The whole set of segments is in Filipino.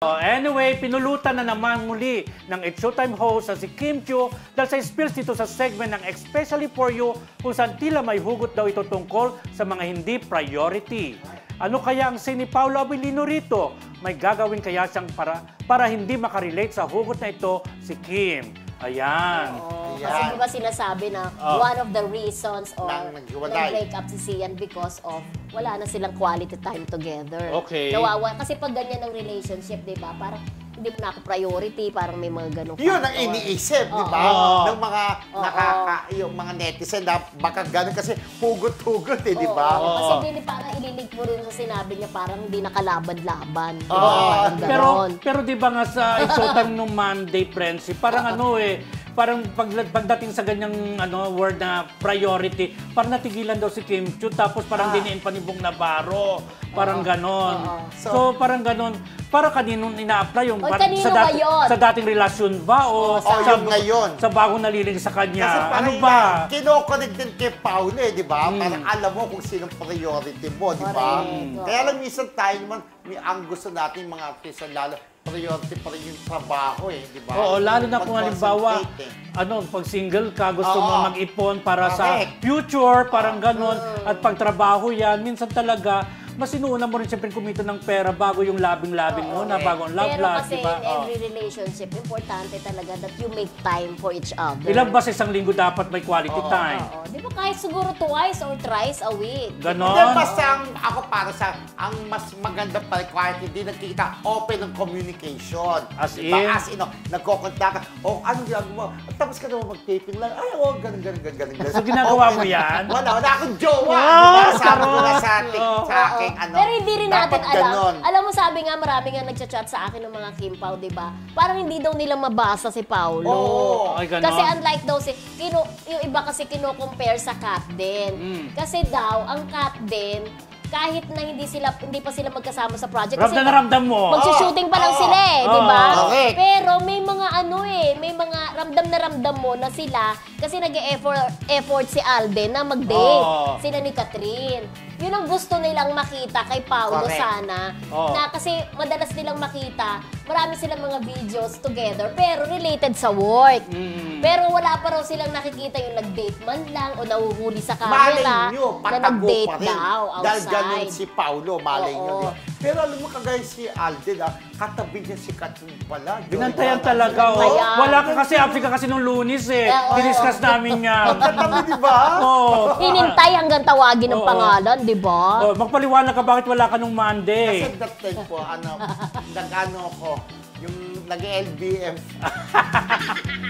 Anyway, pinulutan na naman muli ng It's Showtime host na si Kim Chiu dahil sa spills dito sa segment ng Especially For You kung saan tila may hugot daw ito tungkol sa mga hindi priority. Ano kaya ang sin ni Paolo Abilino rito? May gagawin kaya siyang para hindi makarelate sa hugot na ito si Kim? Ayan. Kasi diba sinasabi na one of the reasons or nag-break up si Sian because of wala na silang quality time together. Okay. Kasi pag ganyan ang relationship, diba, parang hindi mo na ako priority, parang may mga ganong yun ang iniisip, di ba? Ng mga yung mga netizen na baka ganun kasi hugot-hugot eh, di ba? Kasi hindi parang ililig mo rin sa sinabi niya parang hindi nakalaban-laban. Pero di ba nga sa Showtime nung Monday, Friendship, parang parang pagdating sa ganyang word na priority, parang natigilan daw si Kim Chiu, tapos parang diniin pa ni Bong Navarro. Parang ganon. So parang ganon. Para kaninong ina-apply yung sa dating relasyon ba o sa bagong naliling sa kanya? Kasi ano ba? Kinoconnect din kay Paolo eh, di ba? Parang alam mo kung sinong priority mo, di ba? Kaya lang minsan tayo naman, ang gusto natin mga artista, lalo priority pa rin yung trabaho eh, di ba? Oo, lalo na kung halimbawa, pag single ka, gusto mo mag-ipon para sa future, parang ganon. At pag trabaho yan, minsan talaga, mas inuuna mo rin siyempre kumita ng pera bago yung labing-labing mo na bago ang love life, kasi diba? In every relationship, importante talaga that you make time for each other. Ilang ba sa isang linggo dapat may quality time? Di ba kahit siguro twice or thrice a week? Ganon? Hindi, basta ako para sa, ang mas maganda pa rin kahit hindi nagkikita, open ng communication. As in? As in, nagkokontak ka, anong ginagawa mo? Tapos ka naman mag-taping lang, ganun. So ginagawa mo yan? Wala akong jowa. Diba? Sabi ko na sa akin, pero hindi rin natin alam. Alam mo, sabi nga, marami nga nagchat-chat sa akin ng mga Kim Pao, di ba? Parang hindi daw nila mabasa si Paolo. Kasi unlike daw yung iba kasi kino-compare sa Kat din. Kasi daw, ang Kat din, kahit na hindi pa sila magkasama sa project. Kasi ramdam mo. Magsushooting pa lang sila eh, di ba? Pero may mga may mga ramdam mo na sila, kasi nag-e-effort si Alden na mag-date. Sila ni Catherine. Yun ang gusto nilang makita kay Paolo sana. Na kasi madalas nilang makita, marami silang mga videos together, pero related sa work. Pero wala pa raw silang nakikita yung nag-date man lang o nahuhuli sa camera na nag-date daw outside. Dahil ganun si Paolo, malay nyo. Pero alam mo kagaya si Alden, katabi niya si Catherine pala. Binantayan talaga, Wala ka kasi, absent ka kasi nung Lunes eh. Diniscuss namin yan. Magkatabi, di ba? Hinintay hanggang tawagin ng pangalan, di ba? Magpaliwanag ka bakit wala ka nung Monday. Kasi that time po, yung nag-LBM.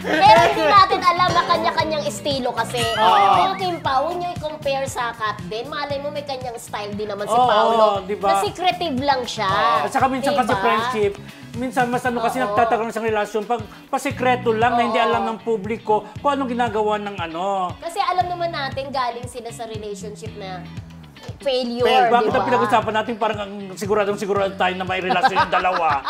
Pero hindi natin alam na kanya-kanyang estilo kasi. Kung Kim Pao, nyo i-compare sa Kat din, malay mo may kanyang style din naman si Paolo. Diba? Na secretive lang siya. At saka minsan kasi friendship, minsan mas kasi nagtatagal ng relasyon, pag pasikreto lang na hindi alam ng publiko kung anong ginagawa ng Kasi alam naman natin, galing sila sa relationship na failure, bakit ang pinag-usapan natin parang sigurado tayo na may relasyon yung dalawa.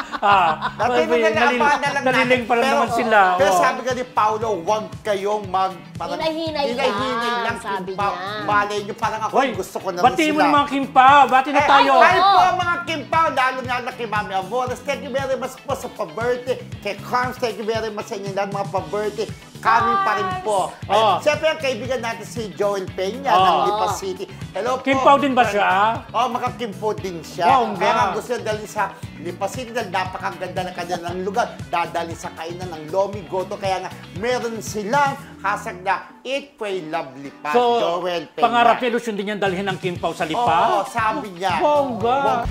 Naliling pa lang naman sila. Pero sabi ka ni Paolo, huwag kayong Hinay-hinay lang, sabi niya. Malay nyo, parang ako gusto ko na rin sila. Batiin mo ng mga Kim Pao, bati na tayo. Ay po mga Kim Pao, lalo na kay Mami Amores. Thank you very much po sa pa-birthday. Kay Carms, thank you very much sa inyo lahat mga pa-birthday. Kami pa rin po. Siyempre, ang kaibigan natin si Joel Peña ng Lipa City. Hello po. Kim Pao din ba siya? Mga Kim Pao din siya. Kaya nga gusto niya dalhin sa Lipa City dahil napakaganda na kanilang lugar. Dadalhin sa kainan ng Lomi Goto. Kaya nga, meron silang hasag na Eat, Pray, Love Lipa. So, Joel Peña. pangarap niya, ilusyon din niya dalhin ng Kim Pao sa Lipa? Oo, sabi niya. Bongga.